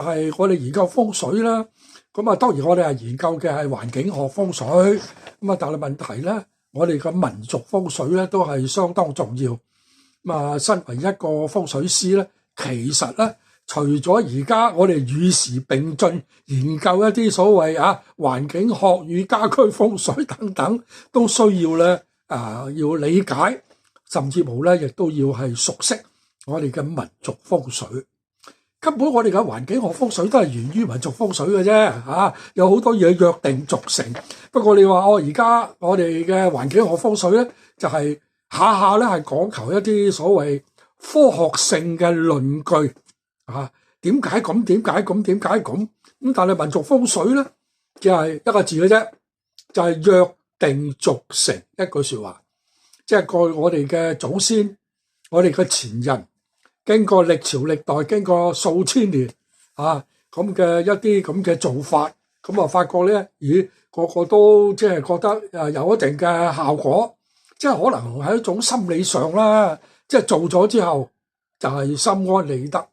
係我哋研究風水啦。咁啊，當然我哋係研究嘅係環境學風水。咁啊，但係問題咧，我哋嘅民族風水咧都係相當重要。咁啊，身為一個風水師咧，其實咧，除咗而家我哋與時並進研究一啲所謂環境學與家居風水等等，都需要咧要理解，甚至乎咧亦都要係熟悉我哋嘅民族風水。根本我哋嘅環境學風水都係源於民族風水嘅啫，有好多嘢約定俗成。不過你話而家我哋嘅環境學風水咧，就係下下咧係講求一啲所謂科學性嘅論據，點解咁？點解咁？點解咁？咁但係民族風水咧，就係一個字嘅啫，就係約定俗成一句說話，即係過我哋嘅祖先，我哋嘅前人。經過歷朝歷代，經過數千年咁嘅一啲咁嘅做法，咁啊發覺咧，個個都即係覺得有一定嘅效果，即係可能係一種心理上啦，即係做咗之後就係心安理得。